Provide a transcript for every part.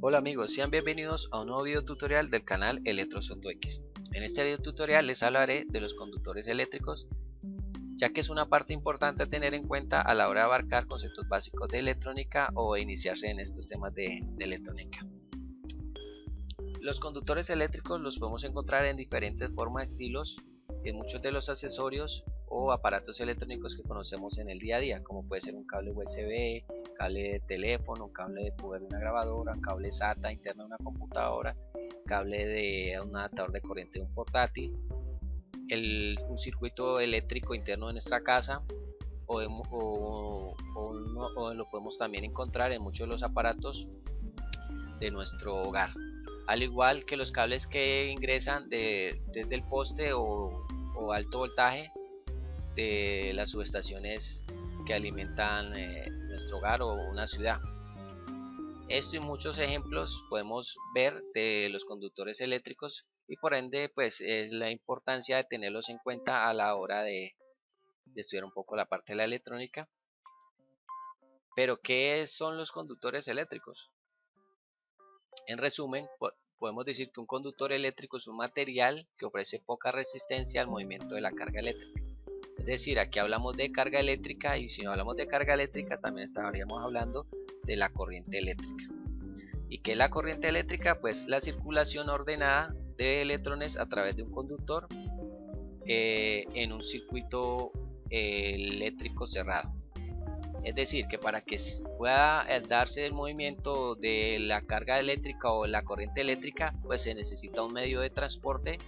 Hola amigos, sean bienvenidos a un nuevo video tutorial del canal Electrosotox. En este video tutorial les hablaré de los conductores eléctricos, ya que es una parte importante a tener en cuenta a la hora de abarcar conceptos básicos de electrónica o iniciarse en estos temas de electrónica. Los conductores eléctricos los podemos encontrar en diferentes formas, estilos, en muchos de los accesorios o aparatos electrónicos que conocemos en el día a día, como puede ser un cable USB, cable de teléfono, un cable de poder de una grabadora, un cable SATA interno de una computadora, cable de un adaptador de corriente de un portátil, un circuito eléctrico interno de nuestra casa o lo podemos también encontrar en muchos de los aparatos de nuestro hogar, al igual que los cables que ingresan desde el poste o alto voltaje de las subestaciones que alimentan nuestro hogar o una ciudad. Esto y muchos ejemplos podemos ver de los conductores eléctricos y por ende pues es la importancia de tenerlos en cuenta a la hora de estudiar un poco la parte de la electrónica. Pero ¿qué son los conductores eléctricos? En resumen, podemos decir que un conductor eléctrico es un material que ofrece poca resistencia al movimiento de la carga eléctrica. Es decir, aquí hablamos de carga eléctrica y si no hablamos de carga eléctrica también estaríamos hablando de la corriente eléctrica. ¿Y qué es la corriente eléctrica? Pues la circulación ordenada de electrones a través de un conductor en un circuito eléctrico cerrado. Es decir, que para que pueda darse el movimiento de la carga eléctrica o la corriente eléctrica, pues se necesita un medio de transporte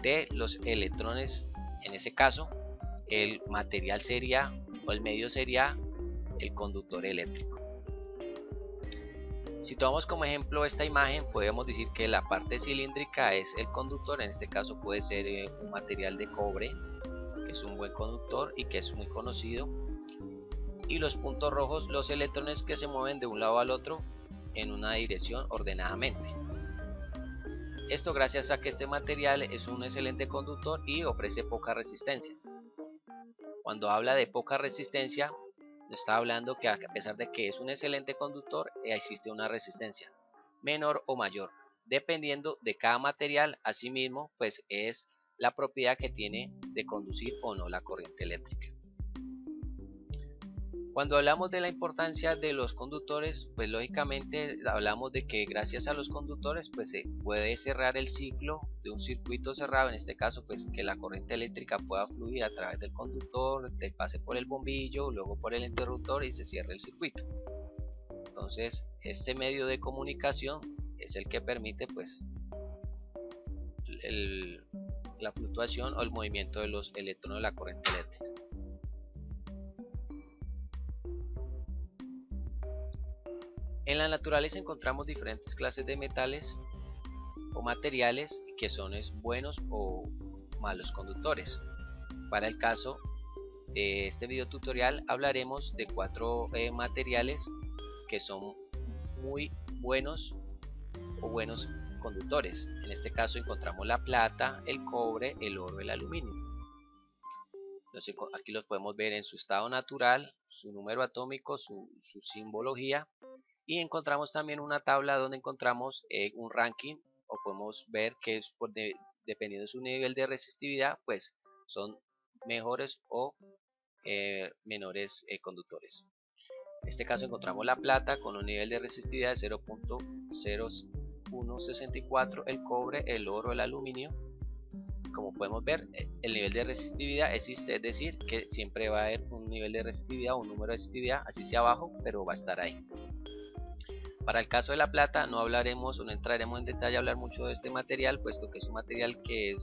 de los electrones. En ese caso, el material sería, o el medio sería, el conductor eléctrico. Si tomamos como ejemplo esta imagen, podemos decir que la parte cilíndrica es el conductor. En este caso puede ser un material de cobre, que es un buen conductor y que es muy conocido. Y los puntos rojos, los electrones que se mueven de un lado al otro en una dirección ordenadamente. Esto gracias a que este material es un excelente conductor y ofrece poca resistencia. Cuando habla de poca resistencia, está hablando que a pesar de que es un excelente conductor, existe una resistencia menor o mayor, dependiendo de cada material. Asimismo, pues es la propiedad que tiene de conducir o no la corriente eléctrica. Cuando hablamos de la importancia de los conductores, pues lógicamente hablamos de que gracias a los conductores pues se puede cerrar el ciclo de un circuito cerrado, en este caso pues que la corriente eléctrica pueda fluir a través del conductor, pase por el bombillo, luego por el interruptor y se cierre el circuito. Entonces este medio de comunicación es el que permite pues la fluctuación o el movimiento de los electrones de la corriente eléctrica. En la naturaleza encontramos diferentes clases de metales o materiales que son buenos o malos conductores. Para el caso de este video tutorial hablaremos de 4 materiales que son muy buenos o buenos conductores. En este caso encontramos la plata, el cobre, el oro, el aluminio. Entonces, aquí los podemos ver en su estado natural, su número atómico, su simbología. Y encontramos también una tabla donde encontramos un ranking, o podemos ver que es dependiendo de su nivel de resistividad, pues son mejores o menores conductores. En este caso encontramos la plata con un nivel de resistividad de 0.0164, el cobre, el oro, el aluminio. Como podemos ver, el nivel de resistividad existe, es decir, que siempre va a haber un nivel de resistividad o un número de resistividad, así sea bajo, pero va a estar ahí. Para el caso de la plata no hablaremos o no entraremos en detalle a hablar mucho de este material, puesto que es un material que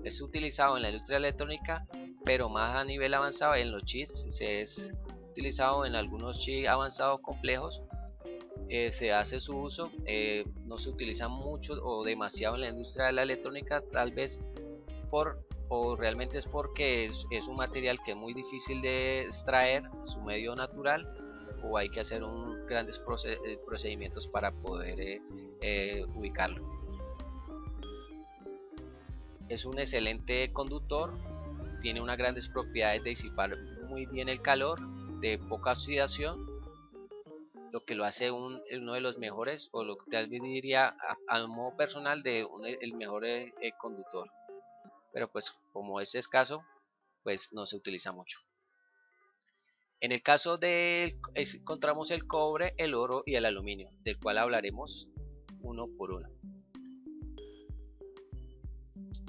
es utilizado en la industria electrónica, pero más a nivel avanzado en los chips. Se es utilizado en algunos chips avanzados complejos, se hace su uso, no se utiliza mucho o demasiado en la industria de la electrónica, tal vez o realmente es porque es un material que es muy difícil de extraer su medio natural, o hay que hacer grandes procedimientos para poder ubicarlo. Es un excelente conductor, tiene unas grandes propiedades de disipar muy bien el calor, de poca oxidación lo que lo hace uno de los mejores, o lo que tal vez diría a modo personal el mejor conductor. Pero pues como es escaso, pues no se utiliza mucho. En el caso encontramos el cobre, el oro y el aluminio, del cual hablaremos uno por uno.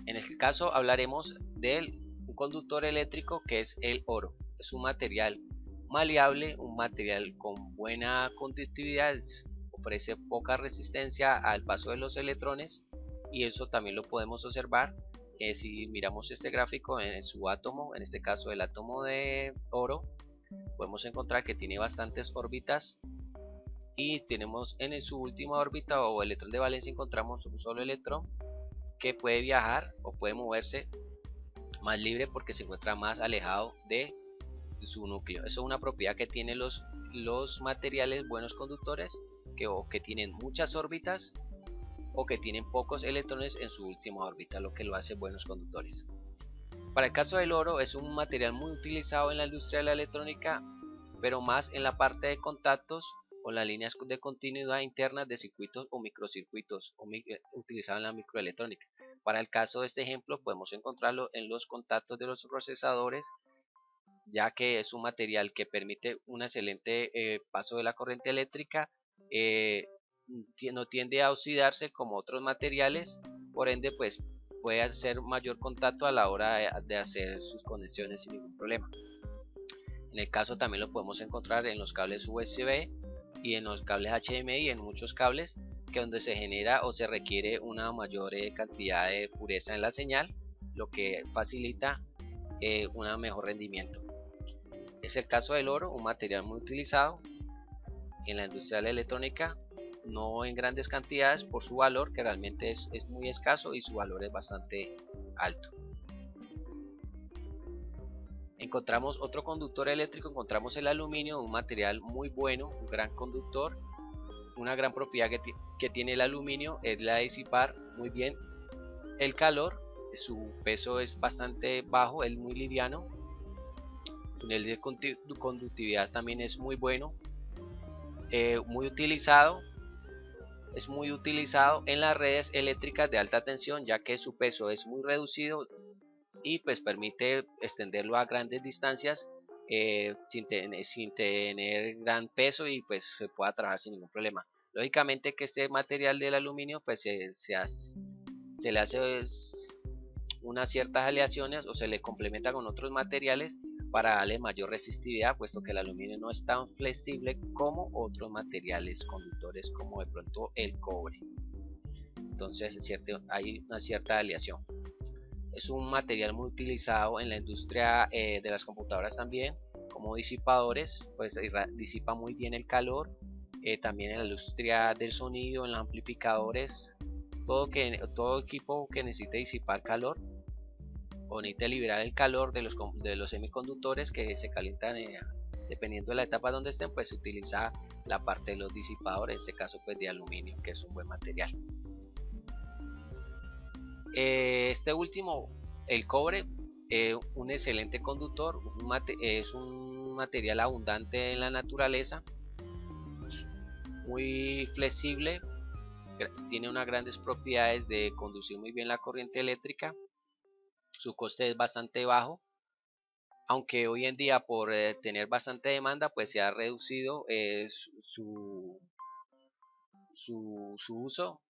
En este caso hablaremos del un conductor eléctrico, que es el oro. Es un material maleable, un material con buena conductividad, ofrece poca resistencia al paso de los electrones, y eso también lo podemos observar si miramos este gráfico en su átomo. En este caso el átomo de oro, podemos encontrar que tiene bastantes órbitas, y tenemos en su última órbita o electrón de valencia encontramos un solo electrón que puede viajar o puede moverse más libre porque se encuentra más alejado de su núcleo. Eso es una propiedad que tienen los materiales buenos conductores, que tienen muchas órbitas o que tienen pocos electrones en su última órbita, lo que lo hace buenos conductores. Para el caso del oro, es un material muy utilizado en la industria de la electrónica, pero más en la parte de contactos o las líneas de continuidad internas de circuitos o microcircuitos utilizados en la microelectrónica. Para el caso de este ejemplo, podemos encontrarlo en los contactos de los procesadores, ya que es un material que permite un excelente paso de la corriente eléctrica, no tiende a oxidarse como otros materiales, por ende pues puede hacer mayor contacto a la hora de hacer sus conexiones sin ningún problema. En el caso también lo podemos encontrar en los cables USB y en los cables HDMI, en muchos cables que donde se genera o se requiere una mayor cantidad de pureza en la señal, lo que facilita un mejor rendimiento. Es el caso del oro, un material muy utilizado en la industria de la electrónica, no en grandes cantidades por su valor, que realmente es muy escaso, y su valor es bastante alto. Encontramos otro conductor eléctrico, encontramos el aluminio, un material muy bueno, un gran conductor. Una gran propiedad que tiene el aluminio es la de disipar muy bien el calor. Su peso es bastante bajo, es muy liviano. Su nivel de conductividad también es muy bueno, muy utilizado. Es muy utilizado en las redes eléctricas de alta tensión, ya que su peso es muy reducido y pues permite extenderlo a grandes distancias sin tener gran peso, y pues se pueda trabajar sin ningún problema. Lógicamente que este material del aluminio pues se le hace unas ciertas aleaciones o se le complementa con otros materiales para darle mayor resistividad, puesto que el aluminio no es tan flexible como otros materiales conductores como de pronto el cobre. Entonces hay una cierta aleación. Es un material muy utilizado en la industria de las computadoras también, como disipadores, pues disipa muy bien el calor. También en la industria del sonido, en los amplificadores, todo equipo que necesite disipar calor o necesite liberar el calor de los semiconductores que se calientan dependiendo de la etapa donde estén, pues se utiliza la parte de los disipadores, en este caso pues de aluminio, que es un buen material. Este último, el cobre, un excelente conductor, es un material abundante en la naturaleza, muy flexible, tiene unas grandes propiedades de conducir muy bien la corriente eléctrica. Su coste es bastante bajo, aunque hoy en día por tener bastante demanda pues se ha reducido su uso.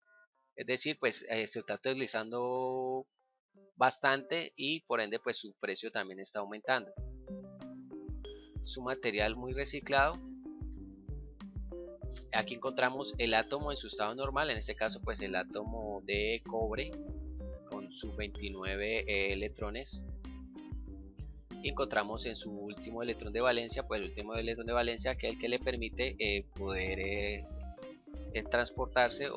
Es decir, pues se está utilizando bastante y por ende pues su precio también está aumentando. Es un material muy reciclado. Aquí encontramos el átomo en su estado normal, en este caso pues el átomo de cobre con sus 29 electrones. Y encontramos en su último electrón de valencia, pues el último electrón de valencia, que es el que le permite poder transportarse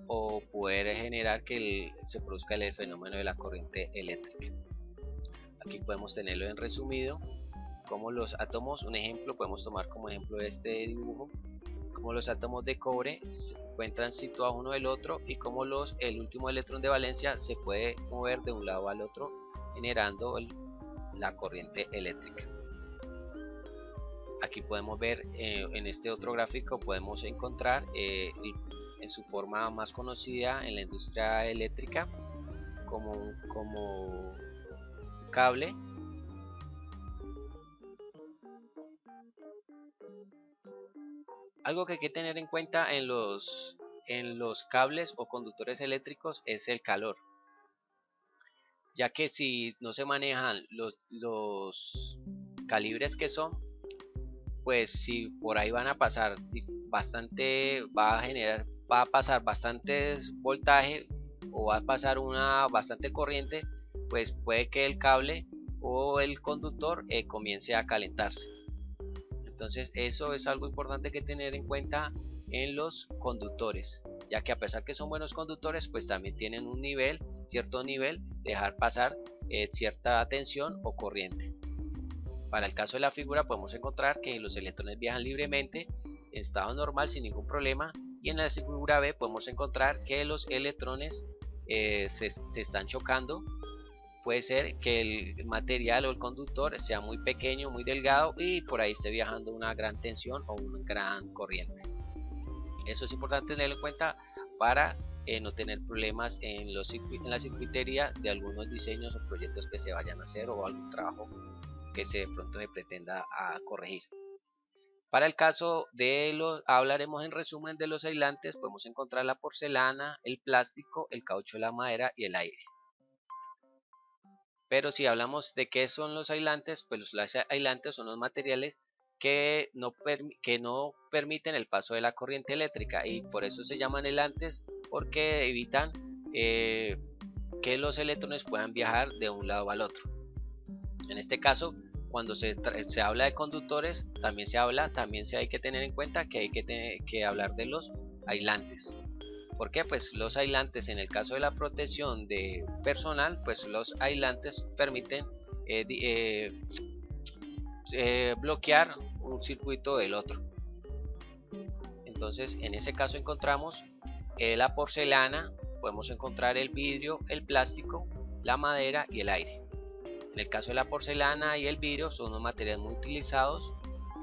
o poder generar que se produzca el fenómeno de la corriente eléctrica. Aquí podemos tenerlo en resumido, como los átomos, un ejemplo, podemos tomar como ejemplo este dibujo, como los átomos de cobre se encuentran situados uno del otro, y como el último electrón de valencia se puede mover de un lado al otro generando la corriente eléctrica. Aquí podemos ver en este otro gráfico podemos encontrar en su forma más conocida en la industria eléctrica como cable. Algo que hay que tener en cuenta en los cables o conductores eléctricos es el calor, ya que si no se manejan los calibres que son, pues si por ahí van a pasar bastante, va a pasar bastantes voltaje o va a pasar una bastante corriente, pues puede que el cable o el conductor comience a calentarse. Entonces eso es algo importante que tener en cuenta en los conductores, ya que a pesar que son buenos conductores, pues también tienen un nivel, cierto nivel, de dejar pasar cierta tensión o corriente. Para el caso de la figura podemos encontrar que los electrones viajan libremente en estado normal sin ningún problema, y en la figura B podemos encontrar que los electrones se están chocando. Puede ser que el material o el conductor sea muy pequeño, muy delgado, y por ahí esté viajando una gran tensión o una gran corriente. Eso es importante tenerlo en cuenta para no tener problemas en la circuitería de algunos diseños o proyectos que se vayan a hacer, o algún trabajo que de pronto se pretenda corregir. Para el caso de hablaremos en resumen de los aislantes. Podemos encontrar la porcelana, el plástico, el caucho de la madera y el aire. Pero si hablamos de qué son los aislantes, pues los aislantes son los materiales que no permiten el paso de la corriente eléctrica, y por eso se llaman aislantes, porque evitan que los electrones puedan viajar de un lado al otro. En este caso, cuando se habla de conductores, también hay que tener en cuenta que hay que hablar de los aislantes. ¿Por qué? Pues los aislantes, en el caso de la protección de personal, pues los aislantes permiten bloquear un circuito del otro. Entonces, en ese caso encontramos la porcelana, podemos encontrar el vidrio, el plástico, la madera y el aire. En el caso de la porcelana y el vidrio, son unos materiales muy utilizados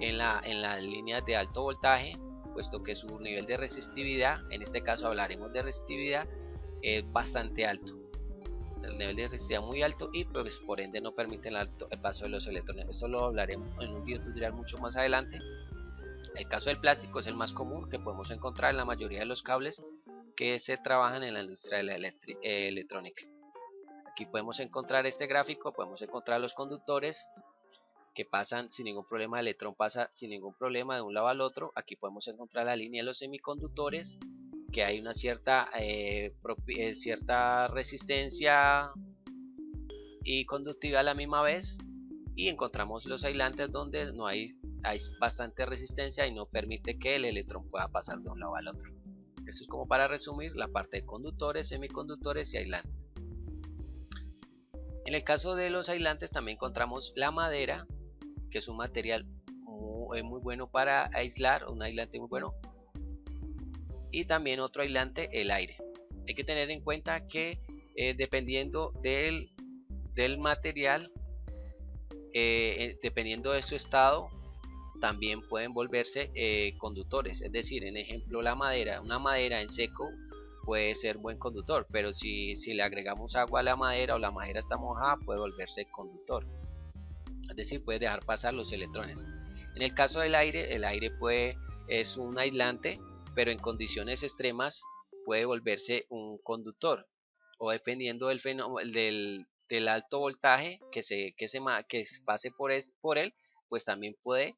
en las líneas de alto voltaje, puesto que su nivel de resistividad, en este caso hablaremos de resistividad, es bastante alto. El nivel de resistividad muy alto, y pues por ende no permiten el paso de los electrones. Esto lo hablaremos en un video tutorial mucho más adelante. El caso del plástico es el más común, que podemos encontrar en la mayoría de los cables que se trabajan en la industria de la electrónica. Aquí podemos encontrar este gráfico, podemos encontrar los conductores que pasan sin ningún problema, el electrón pasa sin ningún problema de un lado al otro. Aquí podemos encontrar la línea de los semiconductores, que hay una cierta resistencia y conductividad a la misma vez, y encontramos los aislantes donde no hay bastante resistencia y no permite que el electrón pueda pasar de un lado al otro. Eso es como para resumir la parte de conductores, semiconductores y aislantes. En el caso de los aislantes también encontramos la madera, que es un material muy bueno para aislar, un aislante muy bueno, y también otro aislante, el aire. Hay que tener en cuenta que dependiendo del material, dependiendo de su estado, también pueden volverse conductores. Es decir, en ejemplo, una madera en seco puede ser buen conductor, pero si le agregamos agua a la madera o la madera está mojada, puede volverse conductor. Es decir, puede dejar pasar los electrones. En el caso del aire, el aire es un aislante, pero en condiciones extremas puede volverse un conductor, o dependiendo del fenómeno del alto voltaje que pase por él, pues también puede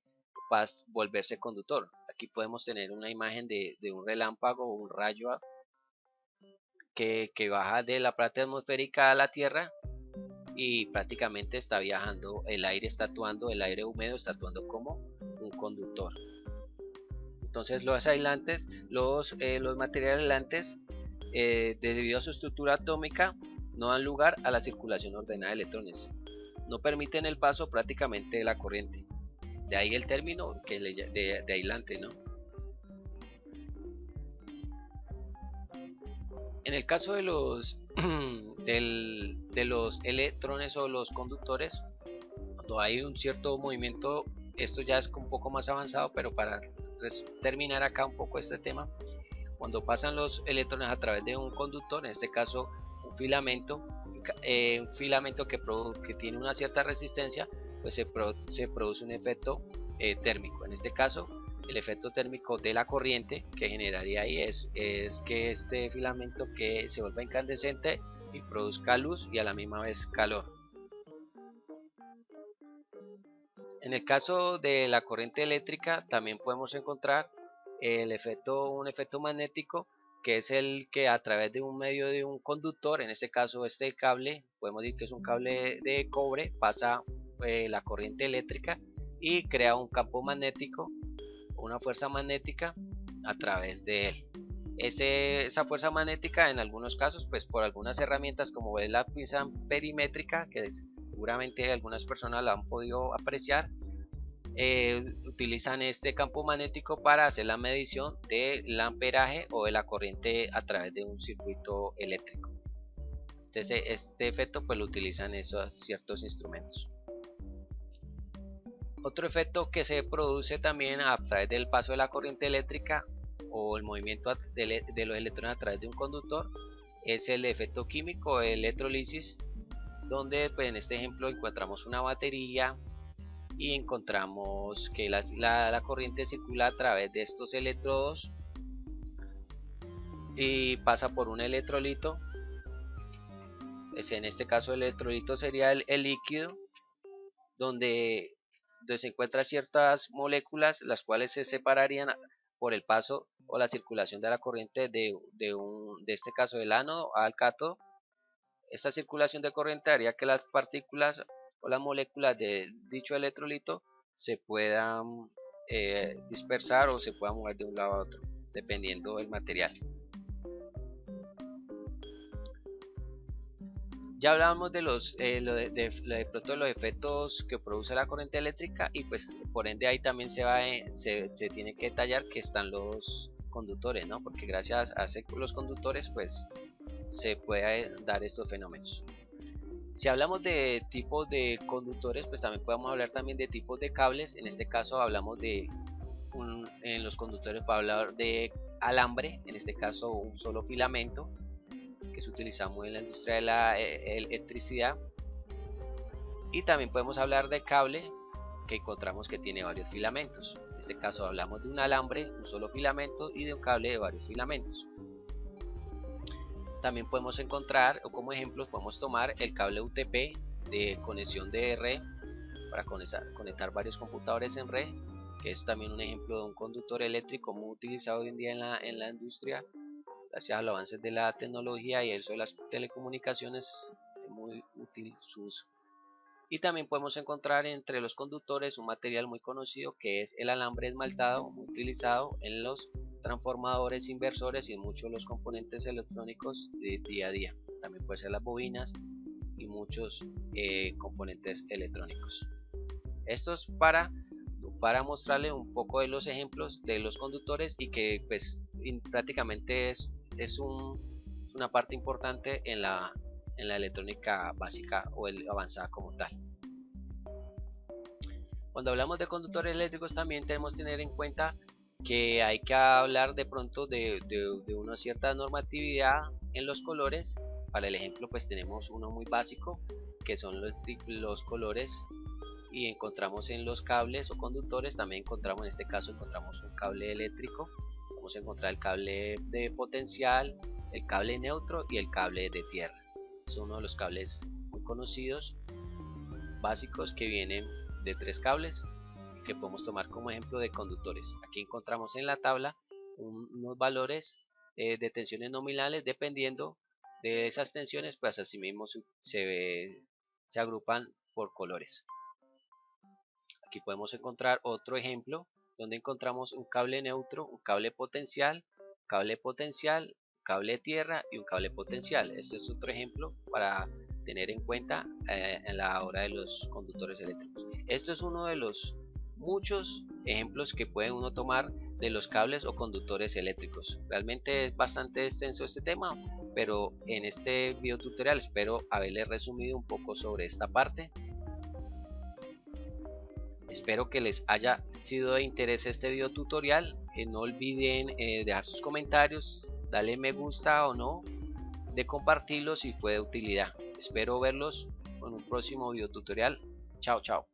volverse conductor. Aquí podemos tener una imagen de un relámpago o un rayo que baja de la parte atmosférica a la Tierra, y prácticamente está viajando, el aire húmedo está actuando como un conductor. Entonces los aislantes, los materiales aislantes, debido a su estructura atómica, no dan lugar a la circulación ordenada de electrones, no permiten el paso prácticamente de la corriente. De ahí el término de aislante, ¿no? En el caso de los de los electrones o los conductores, cuando hay un cierto movimiento esto ya es un poco más avanzado, pero para terminar acá un poco este tema, cuando pasan los electrones a través de un conductor, en este caso un filamento que tiene una cierta resistencia, pues se produce un efecto térmico. En este caso, el efecto térmico de la corriente que generaría ahí es que este filamento que se vuelva incandescente y produzca luz y a la misma vez calor. En el caso de la corriente eléctrica también podemos encontrar un efecto magnético, que es el que a través de un medio de un conductor, en este caso este cable, podemos decir que es un cable de cobre, pasa la corriente eléctrica y crea un campo magnético, una fuerza magnética a través de él. Esa fuerza magnética en algunos casos, pues por algunas herramientas como es la pinza perimétrica, que seguramente algunas personas la han podido apreciar, utilizan este campo magnético para hacer la medición del amperaje o de la corriente a través de un circuito eléctrico. Este efecto pues lo utilizan esos ciertos instrumentos. Otro efecto que se produce también a través del paso de la corriente eléctrica o el movimiento de los electrones a través de un conductor es el efecto químico de electrolisis, donde pues, en este ejemplo encontramos una batería y encontramos que la corriente circula a través de estos electrodos y pasa por un electrolito. En este caso el electrolito sería el líquido, donde se encuentran ciertas moléculas las cuales se separarían por el paso o la circulación de la corriente de este caso del ánodo al cátodo. Esta circulación de corriente haría que las partículas o las moléculas de dicho electrolito se puedan dispersar o se puedan mover de un lado a otro dependiendo del material. Ya hablábamos de los efectos que produce la corriente eléctrica y pues por ende ahí también se tiene que detallar que están los conductores, ¿no? Porque gracias a los conductores pues se puede dar estos fenómenos. Si hablamos de tipos de conductores, pues también podemos hablar también de tipos de cables. En este caso hablamos en los conductores para hablar de alambre, en este caso un solo filamento, que se utiliza muy en la industria de la electricidad. Y también podemos hablar de cable, que encontramos que tiene varios filamentos. En este caso hablamos de un alambre, un solo filamento, y de un cable de varios filamentos. También podemos encontrar, o como ejemplos podemos tomar el cable UTP de conexión de red para conectar varios computadores en red, que es también un ejemplo de un conductor eléctrico muy utilizado hoy en día en la industria. Gracias a los avances de la tecnología y el uso de las telecomunicaciones, es muy útil su uso. Y también podemos encontrar entre los conductores un material muy conocido que es el alambre esmaltado, muy utilizado en los transformadores, inversores y en muchos de los componentes electrónicos de día a día. También puede ser las bobinas y muchos componentes electrónicos. Esto es para mostrarle un poco de los ejemplos de los conductores y que pues prácticamente es una parte importante en la electrónica básica o avanzada como tal. Cuando hablamos de conductores eléctricos también tenemos que tener en cuenta que hay que hablar de pronto de una cierta normatividad en los colores. Para el ejemplo pues tenemos uno muy básico que son los colores, y encontramos en los cables o conductores también encontramos, en este caso encontramos un cable eléctrico. Vamos a encontrar el cable de potencial, el cable neutro y el cable de tierra. Es uno de los cables muy conocidos básicos que vienen de 3 cables que podemos tomar como ejemplo de conductores. Aquí encontramos en la tabla unos valores de tensiones nominales. Dependiendo de esas tensiones pues así mismo se agrupan por colores. Aquí podemos encontrar otro ejemplo donde encontramos un cable neutro, un cable potencial, cable tierra y un cable potencial. Este es otro ejemplo para tener en cuenta en la hora de los conductores eléctricos. Esto es uno de los muchos ejemplos que puede uno tomar de los cables o conductores eléctricos. Realmente es bastante extenso este tema, pero en este video tutorial espero haberles resumido un poco sobre esta parte. Espero que les haya sido de interés este video tutorial. No olviden dejar sus comentarios, darle me gusta o no, de compartirlo si fue de utilidad. Espero verlos en un próximo video tutorial. Chao, chao.